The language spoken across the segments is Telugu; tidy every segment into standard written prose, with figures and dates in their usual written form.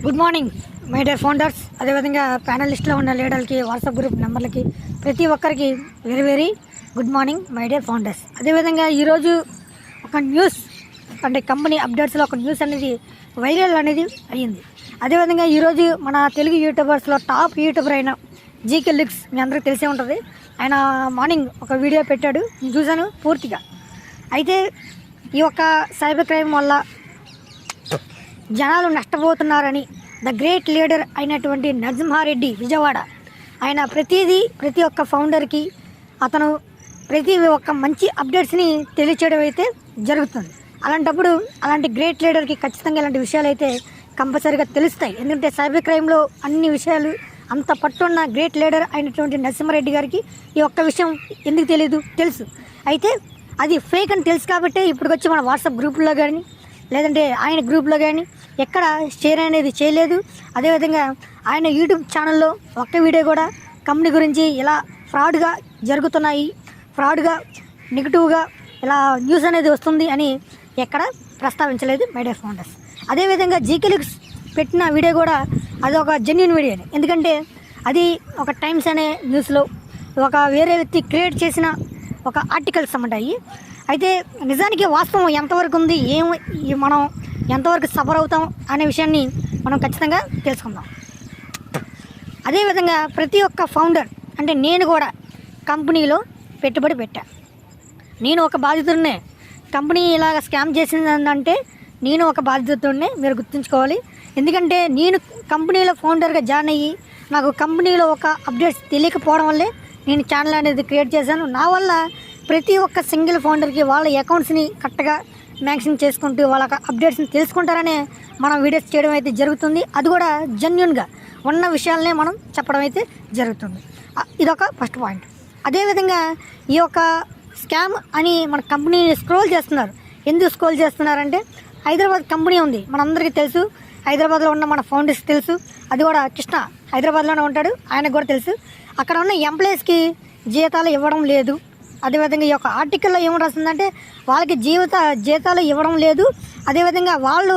Good morning my dear founders, అదేవిధంగా ప్యానలిస్ట్లో ఉన్న లీడర్లకి, వాట్సాప్ గ్రూప్ నెంబర్లకి, ప్రతి ఒక్కరికి very very good morning my dear founders. అదేవిధంగా ఈరోజు ఒక న్యూస్ అంటే కంపెనీ అప్డేట్స్లో ఒక న్యూస్ అనేది వైరల్ అనేది అయ్యింది. అదేవిధంగా ఈరోజు మన తెలుగు యూట్యూబర్స్లో టాప్ యూట్యూబర్ అయిన జీకే లిక్స్ మీ అందరికీ తెలిసే ఉంటుంది. ఆయన మార్నింగ్ ఒక వీడియో పెట్టాడు, నేను చూశాను పూర్తిగా. అయితే ఈ యొక్క సైబర్ క్రైమ్ వల్ల జనాలు నష్టపోతున్నారని ద గ్రేట్ లీడర్ అయినటువంటి నరసింహారెడ్డి విజయవాడ ఆయన ప్రతి ఒక్క ఫౌండర్కి అతను ప్రతి ఒక్క మంచి అప్డేట్స్ని తెలియచేయడం అయితే జరుగుతుంది. అలాంటప్పుడు అలాంటి గ్రేట్ లీడర్కి ఖచ్చితంగా ఇలాంటి విషయాలు అయితే కంపల్సరీగా తెలుస్తాయి. ఎందుకంటే సైబర్ క్రైమ్లో అన్ని విషయాలు అంత పట్టున్న గ్రేట్ లీడర్ అయినటువంటి నరసింహారెడ్డి గారికి ఈ ఒక్క విషయం ఎందుకు తెలియదు, తెలుసు. అయితే అది ఫేక్ అని తెలుసు కాబట్టి ఇప్పుడు వచ్చి మన వాట్సాప్ గ్రూపుల్లో కానీ లేదంటే ఆయన గ్రూప్లో కానీ ఎక్కడ షేర్ అనేది చేయలేదు. అదేవిధంగా ఆయన యూట్యూబ్ ఛానల్లో ఒక్క వీడియో కూడా కంపెనీ గురించి ఇలా ఫ్రాడ్గా జరుగుతున్నాయి, ఫ్రాడ్గా నెగిటివ్గా ఇలా న్యూస్ అనేది వస్తుంది అని ఎక్కడ ప్రస్తావించలేదు మై డియర్ ఫౌండర్స్. అదేవిధంగా జీకే లిక్స్ పెట్టిన వీడియో కూడా అది ఒక జెన్యూన్ వీడియో. ఎందుకంటే అది ఒక టైమ్స్ అనే న్యూస్లో ఒక వేరే వ్యక్తి క్రియేట్ చేసిన ఒక ఆర్టికల్స్ అన్నమాట. అయితే నిజానికి వాస్తవం ఎంతవరకు ఉంది, మనం ఎంతవరకు సఫర్ అవుతాం అనే విషయాన్ని మనం ఖచ్చితంగా తెలుసుకుందాం. అదేవిధంగా ప్రతి ఒక్క ఫౌండర్ అంటే నేను కూడా కంపెనీలో పెట్టుబడి పెట్టా. నేను ఒక బాధితుడినే. కంపెనీ ఇలాగ స్కామ్ చేసిందంటే నేను ఒక బాధితుడినే మీరు గుర్తుంచుకోవాలి. ఎందుకంటే నేను కంపెనీలో ఫౌండర్గా జాయిన్ అయ్యి నాకు కంపెనీలో ఒక అప్డేట్స్ తెలియకపోవడం వల్లే నేను ఛానల్ అనేది క్రియేట్ చేశాను. నా వల్ల ప్రతి ఒక్క సింగిల్ ఫౌండర్కి వాళ్ళ అకౌంట్స్ని కరెక్ట్గా మ్యాక్సిమం చేసుకుంటూ వాళ్ళ అప్డేట్స్ని తెలుసుకుంటారనే మనం వీడియోస్ చేయడం అయితే జరుగుతుంది. అది కూడా జెన్యూన్గా ఉన్న విషయాలనే మనం చెప్పడం అయితే జరుగుతుంది. ఇదొక ఫస్ట్ పాయింట్. అదేవిధంగా ఈ యొక్క స్కామ్ అని మన కంపెనీని స్క్రోల్ చేస్తున్నారు. ఎందుకు స్క్రోల్ చేస్తున్నారంటే హైదరాబాద్ కంపెనీ ఉంది, మనందరికీ తెలుసు. హైదరాబాద్లో ఉన్న మన ఫౌండర్స్ తెలుసు. అది కూడా కృష్ణ హైదరాబాద్లోనే ఉంటాడు, ఆయనకు కూడా తెలుసు. అక్కడ ఉన్న ఎంప్లాయీస్కి జీతాలు ఇవ్వడం లేదు. అదేవిధంగా ఈ యొక్క ఆర్టికల్లో ఏమి రాస్తుందంటే వాళ్ళకి జీతాలు ఇవ్వడం లేదు. అదేవిధంగా వాళ్ళు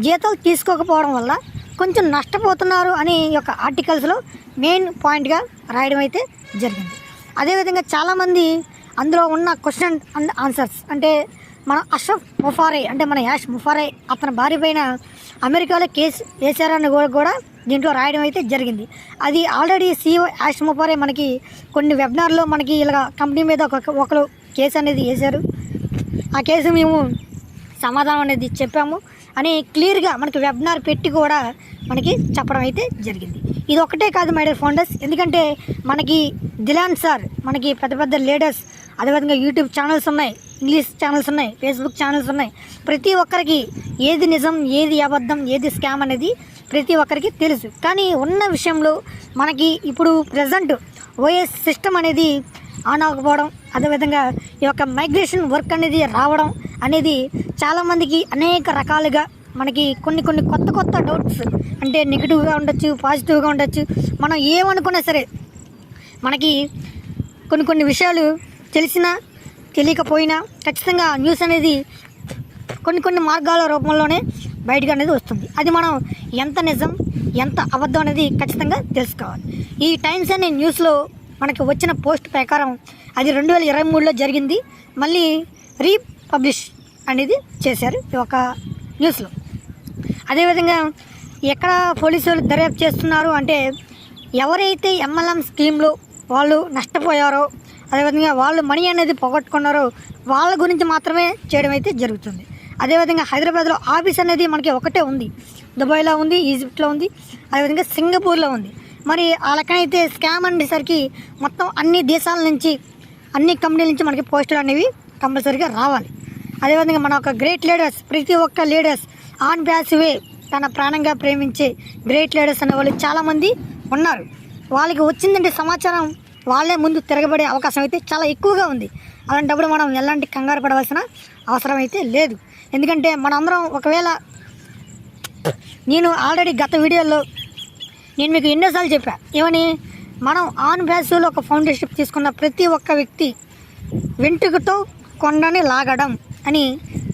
జీతాలు తీసుకోకపోవడం వల్ల కొంచెం నష్టపోతున్నారు అని ఈ యొక్క ఆర్టికల్స్లో మెయిన్ పాయింట్గా రాయడం అయితే జరిగింది. అదేవిధంగా చాలామంది అందులో ఉన్న క్వశ్చన్ అండ్ ఆన్సర్స్ అంటే మన అష్రఫ్ ముఫారే అంటే మన యాష్ ముఫారే అతని భార్య పైన అమెరికాలో కేసు వేశారని కూడా దీంట్లో రాయడం అయితే జరిగింది. అది ఆల్రెడీ CEO యాష్ ముఫారే మనకి కొన్ని వెబినార్లో మనకి ఇలా కంపెనీ మీద ఒకరు కేసు అనేది వేశారు. ఆ కేసు మేము సమాధానం అనేది చెప్పాము అని క్లియర్గా మనకి వెబినార్ పెట్టి కూడా మనకి చెప్పడం అయితే జరిగింది. ఇది ఒకటే కాదు మై డియర్ ఫౌండర్స్, ఎందుకంటే మనకి దిలాన్ సార్, మనకి పెద్ద పెద్ద లీడర్స్, అదేవిధంగా యూట్యూబ్ ఛానల్స్ ఉన్నాయి, ఇంగ్లీష్ ఛానల్స్ ఉన్నాయి, ఫేస్బుక్ ఛానల్స్ ఉన్నాయి. ప్రతి ఒక్కరికి ఏది నిజం, ఏది అబద్ధం, ఏది స్కామ్ అనేది ప్రతి ఒక్కరికి తెలుసు. కానీ ఉన్న విషయంలో మనకి ఇప్పుడు ప్రజెంట్ ఓఎస్ సిస్టమ్ అనేది ఆన్ అవ్వకపోవడం, అదేవిధంగా ఈ యొక్క మైగ్రేషన్ వర్క్ అనేది రావడం అనేది చాలామందికి అనేక రకాలుగా మనకి కొన్ని కొత్త డౌట్స్ అంటే నెగిటివ్గా ఉండొచ్చు, పాజిటివ్గా ఉండొచ్చు. మనం ఏమనుకున్నా సరే మనకి కొన్ని విషయాలు తెలిసినా తెలియకపోయినా ఖచ్చితంగా న్యూస్ అనేది కొన్ని మార్గాల రూపంలోనే బయటకు అనేది వస్తుంది. అది మనం ఎంత నిజం ఎంత అబద్ధం అనేది ఖచ్చితంగా తెలుసుకోవాలి. ఈ టైమ్స్ అనే న్యూస్లో మనకి వచ్చిన పోస్ట్ ప్రకారం అది 2023లో జరిగింది. మళ్ళీ రీపబ్లిష్ అనేది చేశారు ఈ ఒక న్యూస్లో. అదేవిధంగా ఎక్కడ పోలీసులు దర్యాప్తు చేస్తున్నారు అంటే ఎవరైతే MLM స్కీమ్లో వాళ్ళు నష్టపోయారో, అదేవిధంగా వాళ్ళు మనీ అనేది పోగొట్టుకున్నారో వాళ్ళ గురించి మాత్రమే చేయడం అయితే జరుగుతుంది. అదేవిధంగా హైదరాబాద్లో ఆఫీస్ అనేది మనకి ఒకటే ఉంది, దుబాయ్లో ఉంది, ఈజిప్ట్లో ఉంది, అదేవిధంగా సింగపూర్లో ఉంది. మరి ఆ లెక్కనైతే స్కామ్ అనేసరికి మొత్తం అన్ని దేశాల నుంచి అన్ని కంపెనీల నుంచి మనకి పోస్టులు అనేవి కంపల్సరీగా రావాలి. అదేవిధంగా మన ఒక గ్రేట్ లీడర్స్, ప్రతి ఒక్క లీడర్స్ ఆన్ ప్యాసివే తన ప్రాణంగా ప్రేమించే గ్రేట్ లీడర్స్ అనే వాళ్ళు చాలామంది ఉన్నారు. వాళ్ళకి వచ్చిందంటే సమాచారం వాళ్ళే ముందు తిరగబడే అవకాశం అయితే చాలా ఎక్కువగా ఉంది. అలాంటప్పుడు మనం ఎలాంటి కంగారు పడవలసిన అవసరం అయితే లేదు. ఎందుకంటే మనందరం ఒకవేళ నేను ఆల్రెడీ గత వీడియోలో నేను మీకు ఎన్నోసార్లు చెప్పా ఏమని, మనం ఆన్ బ్యాస్లో ఒక ఫౌండర్షిప్ తీసుకున్న ప్రతి ఒక్క వ్యక్తి వెంట్రుకతో కొండని లాగడం అని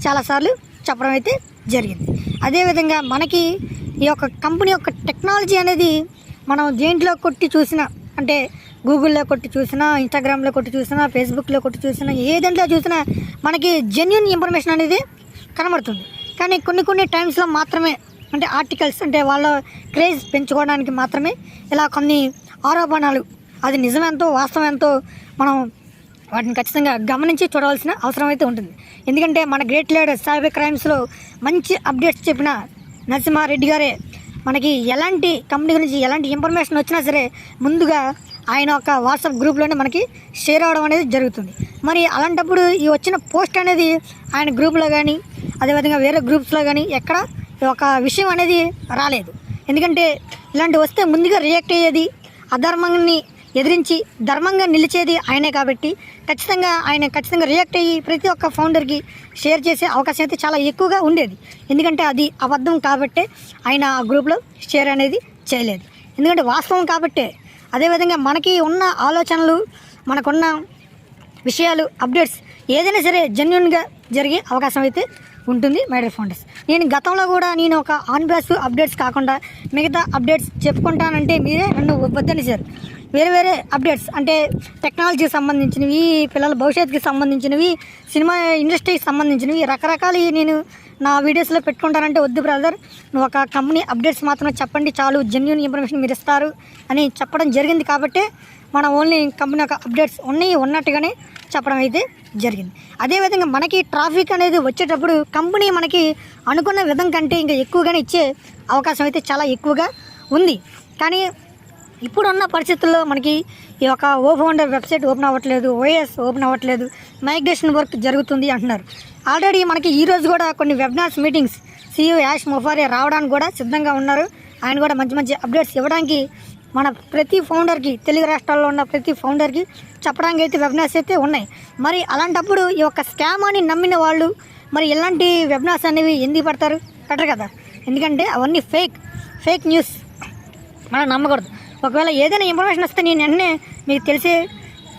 చాలాసార్లు చెప్పడం అయితే జరిగింది. అదేవిధంగా మనకి ఈ యొక్క కంపెనీ యొక్క టెక్నాలజీ అనేది మనం దేంట్లో కొట్టి చూసినా, అంటే గూగుల్లో కొట్టి చూసినా, ఇన్స్టాగ్రామ్లో కొట్టి చూసినా, ఫేస్బుక్లో కొట్టి చూసినా, ఏ దాంట్లో చూసినా మనకి జెన్యూన్ ఇన్ఫర్మేషన్ అనేది కనబడుతుంది. కానీ కొన్ని టైమ్స్లో మాత్రమే, అంటే ఆర్టికల్స్, అంటే వాళ్ళ క్రేజ్ పెంచుకోవడానికి మాత్రమే ఇలా కొన్ని ఆరోపణలు, అది నిజమెంతో వాస్తవం ఎంతో మనం వాటిని ఖచ్చితంగా గమనించి చూడవలసిన అవసరం అయితే ఉంటుంది. ఎందుకంటే మన గ్రేట్ లీడర్ సైబర్ క్రైమ్స్లో మంచి అప్డేట్స్ చెప్పిన నరసింహారెడ్డి గారే మనకి ఎలాంటి కంపెనీ గురించి ఎలాంటి ఇన్ఫర్మేషన్ వచ్చినా సరే ముందుగా ఆయన ఒక వాట్సాప్ గ్రూప్లోనే మనకి షేర్ అవ్వడం అనేది జరుగుతుంది. మరి అలాంటప్పుడు ఈ వచ్చిన పోస్ట్ అనేది ఆయన గ్రూప్లో కానీ, అదేవిధంగా వేరే గ్రూప్స్లో కానీ ఎక్కడ ఒక విషయం అనేది రాలేదు. ఎందుకంటే ఇలాంటి వస్తే ముందుగా రియాక్ట్ అయ్యేది, అధర్మాన్ని ఎదిరించి ధర్మంగా నిలిచేది ఆయనే కాబట్టి ఖచ్చితంగా రియాక్ట్ అయ్యి ప్రతి ఒక్క ఫౌండర్కి షేర్ చేసే అవకాశం అయితే చాలా ఎక్కువగా ఉండేది. ఎందుకంటే అది అబద్ధం కాబట్టే ఆయన ఆ గ్రూప్లో షేర్ అనేది చేయలేదు. ఎందుకంటే వాస్తవం కాబట్టే. అదేవిధంగా మనకి ఉన్న ఆలోచనలు, మనకున్న విషయాలు, అప్డేట్స్ ఏదైనా సరే జెన్యూన్గా జరిగే అవకాశం అయితే ఉంటుంది మై డియర్ ఫౌండర్స్. నేను గతంలో కూడా నేను ఒక ఆన్ బేస్ అప్డేట్స్ కాకుండా మిగతా అప్డేట్స్ చెప్పుకుంటానంటే మీరే నన్ను వద్దనిసారు. వేరే అప్డేట్స్ అంటే టెక్నాలజీకి సంబంధించినవి, పిల్లల భవిష్యత్తుకి సంబంధించినవి, సినిమా ఇండస్ట్రీకి సంబంధించినవి రకరకాలు నేను నా వీడియోస్లో పెట్టుకుంటానంటే వద్దు బ్రదర్, నువ్వు ఒక కంపెనీ అప్డేట్స్ మాత్రం చెప్పండి చాలు, జెన్యూన్ ఇన్ఫర్మేషన్ మీరు ఇస్తారు అని చెప్పడం జరిగింది. కాబట్టి మనం ఓన్లీ కంపెనీ యొక్క అప్డేట్స్ ఉన్నట్టుగానే చెప్పడం అయితే జరిగింది. అదేవిధంగా మనకి ట్రాఫిక్ అనేది వచ్చేటప్పుడు కంపెనీ మనకి అనుకున్న విధం కంటే ఇంకా ఎక్కువగానే ఇచ్చే అవకాశం అయితే చాలా ఎక్కువగా ఉంది. కానీ ఇప్పుడున్న పరిస్థితుల్లో మనకి ఈ యొక్క ఓఫౌండర్ వెబ్సైట్ ఓపెన్ అవ్వట్లేదు, ఓఎస్ ఓపెన్ అవ్వట్లేదు, మైగ్రేషన్ వర్క్ జరుగుతుంది అంటున్నారు. ఆల్రెడీ మనకి ఈరోజు కూడా కొన్ని వెబినార్స్ మీటింగ్స్ CEO యాష్ మొఫారే రావడానికి కూడా సిద్ధంగా ఉన్నారు. ఆయన కూడా మంచి అప్డేట్స్ ఇవ్వడానికి మన ప్రతి ఫౌండర్కి, తెలుగు రాష్ట్రాల్లో ఉన్న ప్రతి ఫౌండర్కి చెప్పడానికి అయితే వెబినార్స్ అయితే ఉన్నాయి. మరి అలాంటప్పుడు ఈ యొక్క స్కామ్ అని నమ్మిన వాళ్ళు మరి ఎలాంటి వెబినార్స్ అనేవి ఎందుకు పడతారు? పెట్టరు కదా. ఎందుకంటే అవన్నీ ఫేక్ న్యూస్, మనం నమ్మకూడదు. ఒకవేళ ఏదైనా ఇన్ఫర్మేషన్ వస్తే నేను వెంటనే మీకు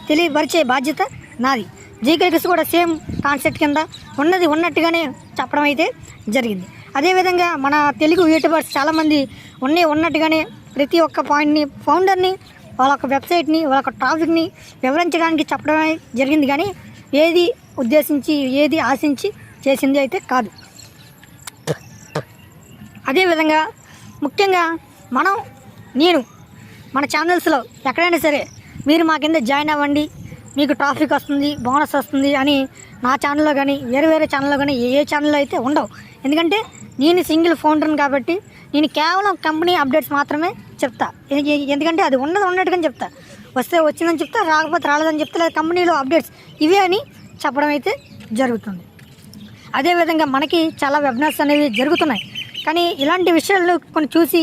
తెలియపరిచే బాధ్యత నాది. జీకేఎస్ కూడా సేమ్ కాన్సెప్ట్ కింద ఉన్నట్టుగానే చెప్పడం అయితే జరిగింది. అదేవిధంగా మన తెలుగు యూట్యూబర్స్ చాలామంది ఉన్నట్టుగానే ప్రతి ఒక్క పాయింట్ని, ఫౌండర్ని, వాళ్ళ యొక్క వెబ్సైట్ని, వాళ్ళ యొక్క ట్రాఫిక్ని వివరించడానికి చెప్పడం జరిగింది. కానీ ఏది ఉద్దేశించి, ఏది ఆశించి చేసింది అయితే కాదు. అదేవిధంగా ముఖ్యంగా నేను మన ఛానల్స్లో ఎక్కడైనా సరే మీరు మా కింద జాయిన్ అవ్వండి, మీకు ట్రాఫిక్ వస్తుంది, బోనస్ వస్తుంది అని నా ఛానల్లో కానీ వేరే ఛానల్లో కానీ ఏ ఛానల్లో అయితే ఉండవు. ఎందుకంటే నేను సింగిల్ ఫౌండర్ని కాబట్టి నేను కేవలం కంపెనీ అప్డేట్స్ మాత్రమే చెప్తా. ఎందుకంటే అది ఉన్నట్టుగానే చెప్తా. వస్తే వచ్చిందని చెప్తా, రాకపోతే రాలేదని చెప్తా, లేదా కంపెనీలో అప్డేట్స్ ఇవే అని చెప్పడం అయితే జరుగుతుంది. అదేవిధంగా మనకి చాలా వెబినార్స్ అనేవి జరుగుతున్నాయి. కానీ ఇలాంటి విషయాలు కొన్ని చూసి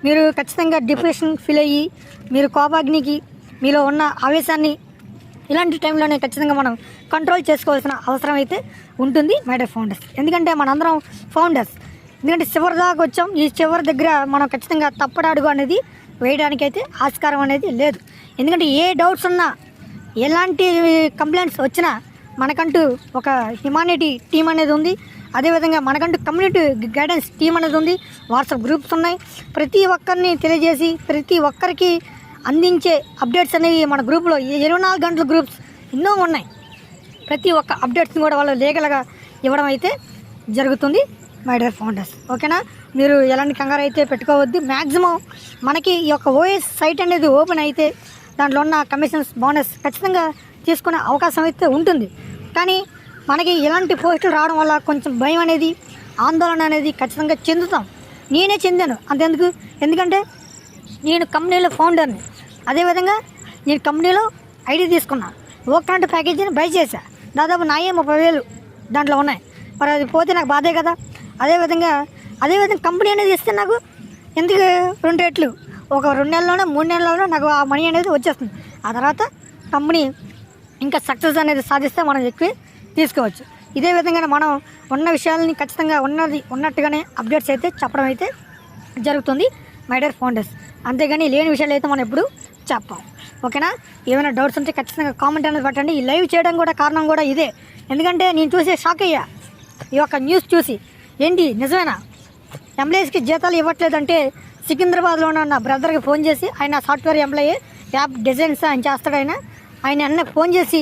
మీరు ఖచ్చితంగా డిప్రెషన్ ఫీల్ అయ్యి, మీరు కోపాగ్నికి, మీలో ఉన్న ఆవేశాన్ని ఇలాంటి టైంలోనే ఖచ్చితంగా మనం కంట్రోల్ చేసుకోవాల్సిన అవసరం అయితే ఉంటుంది మై డియర్ ఫౌండర్స్. ఎందుకంటే మనందరం ఫౌండర్స్. ఎందుకంటే చివరి దాకా వచ్చాం. ఈ చివరి దగ్గర మనం ఖచ్చితంగా తప్పడాడుగు అనేది వేయడానికి అయితే ఆస్కారం అనేది లేదు. ఎందుకంటే ఏ డౌట్స్ ఉన్నా, ఎలాంటి కంప్లైంట్స్ వచ్చినా మనకంటూ ఒక హ్యుమానిటీ టీం అనేది ఉంది. అదేవిధంగా మనకంటూ కమ్యూనిటీ గైడెన్స్ టీం అనేది ఉంది. వాట్సాప్ గ్రూప్స్ ఉన్నాయి. ప్రతి ఒక్కరిని తెలియజేసి ప్రతి ఒక్కరికి అందించే అప్డేట్స్ అనేవి మన గ్రూప్లో 24 గంటల గ్రూప్స్ ఎన్నో ఉన్నాయి. ప్రతి ఒక్క అప్డేట్స్ని కూడా వాళ్ళు లీగల్గా ఇవ్వడం అయితే జరుగుతుంది మై డియర్ ఫౌండర్స్. ఓకేనా? మీరు ఎలాంటి కంగారు అయితే పెట్టుకోవద్దు. మ్యాక్సిమం మనకి ఈ యొక్క ఓఎస్ సైట్ అనేది ఓపెన్ అయితే దాంట్లో ఉన్న కమిషన్స్, బోనస్ ఖచ్చితంగా తీసుకునే అవకాశం అయితే ఉంటుంది. కానీ మనకి ఇలాంటి పోస్టులు రావడం వల్ల కొంచెం భయం అనేది, ఆందోళన అనేది ఖచ్చితంగా చెందుతాం. నేనే చెందాను. అంతెందుకు, ఎందుకంటే నేను కంపెనీలో ఫౌండర్ని. అదేవిధంగా నేను కంపెనీలో ఐడి తీసుకున్నా, ఓక్రాంట్ ప్యాకేజీని బై చేశా. దాదాపు 30,000 దాంట్లో ఉన్నాయి. మరి అది పోతే నాకు బాధే కదా. అదేవిధంగా కంపెనీ అనేది ఇస్తే నాకు ఎందుకు 2 రెట్లు, ఒక 2 నెలల్లోనో 3 నెలల్లోనో నాకు ఆ మనీ అనేది వచ్చేస్తుంది. ఆ తర్వాత కంపెనీ ఇంకా సక్సెస్ అనేది సాధిస్తే మనం ఎక్కువ తీసుకోవచ్చు. ఇదే విధంగా మనం ఉన్న విషయాలని ఖచ్చితంగా ఉన్నట్టుగానే అప్డేట్స్ అయితే చెప్పడం అయితే జరుగుతుంది మై డియర్ ఫౌండర్స్. అంతేగాని లేని విషయాలు అయితే మనం ఎప్పుడు చెప్పాం. ఓకేనా? ఏమైనా డౌట్స్ ఉంటే ఖచ్చితంగా కామెంట్ అనేది పెట్టండి. ఈ లైవ్ చేయడం కూడా కారణం కూడా ఇదే. ఎందుకంటే నేను చూసి షాక్ అయ్యా ఈ యొక్క న్యూస్ చూసి. ఏంటి నిజమేనా? ఎంప్లాయీస్కి జీతాలు ఇవ్వట్లేదంటే సికింద్రాబాద్లో ఉన్న నా బ్రదర్కి ఫోన్ చేసి, ఆయన సాఫ్ట్వేర్ ఎంప్లాయీ, యాప్ డిజైన్స్ ఆయన చేస్తాడు. ఆయన అన్న ఫోన్ చేసి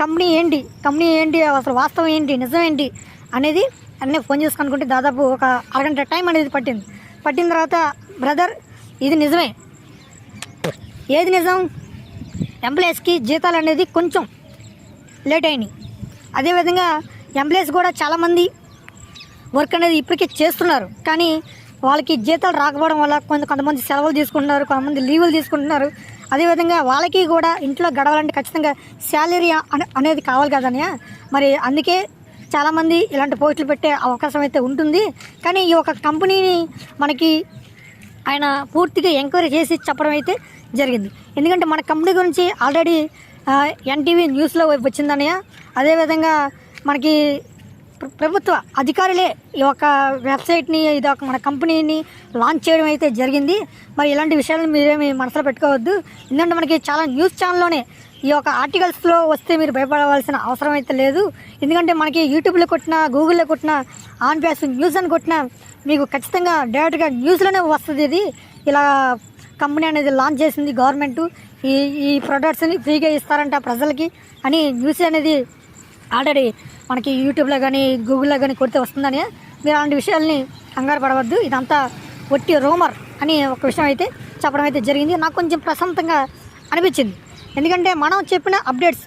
కంపెనీ ఏంటి అసలు వాస్తవం ఏంటి, నిజం ఏంటి అనేది అన్నీ ఫోన్ చేసి కనుక్కుంటే దాదాపు ఒక అరగంట టైం అనేది పట్టిన తర్వాత, బ్రదర్ ఇది నిజమే. ఏది నిజం? ఎంప్లాయీస్కి జీతాలు అనేది కొంచెం లేట్ అయినాయి. అదేవిధంగా ఎంప్లాయీస్ కూడా చాలామంది వర్క్ అనేది ఇప్పటికే చేస్తున్నారు, కానీ వాళ్ళకి జీతాలు రాకపోవడం వల్ల కొంతమంది సెలవులు తీసుకుంటున్నారు, కొంతమంది లీవులు తీసుకుంటున్నారు. అదేవిధంగా వాళ్ళకి కూడా ఇంట్లో గడవాలంటే ఖచ్చితంగా శాలరీ అనేది కావాలి కదన్నయ్య. మరి అందుకే చాలామంది ఇలాంటి పోస్టులు పెట్టే అవకాశం అయితే ఉంటుంది. కానీ ఈ ఒక కంపెనీని మనకి ఆయన పూర్తిగా ఎంక్వైరీ చేసి చెప్పడం అయితే జరిగింది. ఎందుకంటే మన కంపెనీ గురించి ఆల్రెడీ ఎన్టీవీ న్యూస్లో వచ్చిందన్నయ్య. అదేవిధంగా మనకి ప్రభుత్వ అధికారులే ఈ యొక్క వెబ్సైట్ని, ఇది ఒక మన కంపెనీని లాంచ్ చేయడం అయితే జరిగింది. మరి ఇలాంటి విషయాలను మీరేమి మనసులో పెట్టుకోవద్దు. ఎందుకంటే మనకి చాలా న్యూస్ ఛానల్లోనే ఈ యొక్క ఆర్టికల్స్లో వస్తే మీరు భయపడవలసిన అవసరం అయితే లేదు. ఎందుకంటే మనకి యూట్యూబ్లో కొట్టినా, గూగుల్లో కొట్టినా, ఆన్ ప్యాస్ న్యూస్ అని కొట్టినా మీకు ఖచ్చితంగా డైరెక్ట్గా న్యూస్లోనే వస్తుంది. ఇది ఇలా కంపెనీ అనేది లాంచ్ చేసింది గవర్నమెంట్, ఈ ప్రొడక్ట్స్ని ఫ్రీగా ఇస్తారంట ప్రజలకి అని న్యూస్ అనేది ఆల్రెడీ మనకి యూట్యూబ్లో కానీ గూగుల్లో కానీ కొడితే వస్తుందని. మీరు అలాంటి విషయాల్ని కంగారు పడవద్దు. ఇదంతా ఒట్టి రూమర్ అని ఒక విషయం అయితే చెప్పడం అయితే జరిగింది. నాకు కొంచెం ప్రశాంతంగా అనిపించింది. ఎందుకంటే మనం చెప్పిన అప్డేట్స్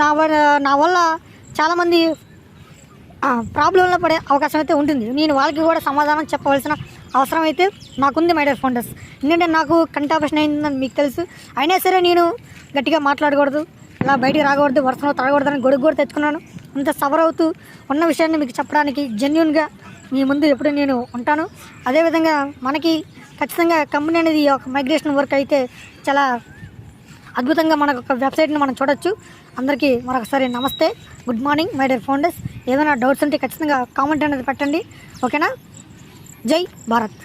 నా వల్ల చాలామంది ప్రాబ్లంలో పడే అవకాశం అయితే ఉంటుంది. నేను వాళ్ళకి కూడా సమాధానం చెప్పవలసిన అవసరం అయితే నాకుంది మై డియర్ ఫౌండర్స్. ఎందుకంటే నాకు కంటి ఆపరేషన్ అయిందని మీకు తెలుసు. అయినా సరే నేను గట్టిగా మాట్లాడకూడదు, ఇలా బయటికి రాకూడదు, వర్షంలో తడకూడదని గొడుగు కూడా తెచ్చుకున్నాను. అంత సఫర్ అవుతూ ఉన్న విషయాన్ని మీకు చెప్పడానికి జెన్యూన్గా మీ ముందు ఎప్పుడు నేను ఉంటాను. అదేవిధంగా మనకి ఖచ్చితంగా కంపెనీ అనేది ఈ యొక్క మైగ్రేషన్ వర్క్ అయితే చాలా అద్భుతంగా మనకు ఒక వెబ్సైట్ని మనం చూడొచ్చు. అందరికీ మరొకసారి నమస్తే, good morning my dear founders. ఏదైనా డౌట్స్ ఉంటే ఖచ్చితంగా కామెంట్ అనేది పెట్టండి, ఓకేనా? జై భారత్.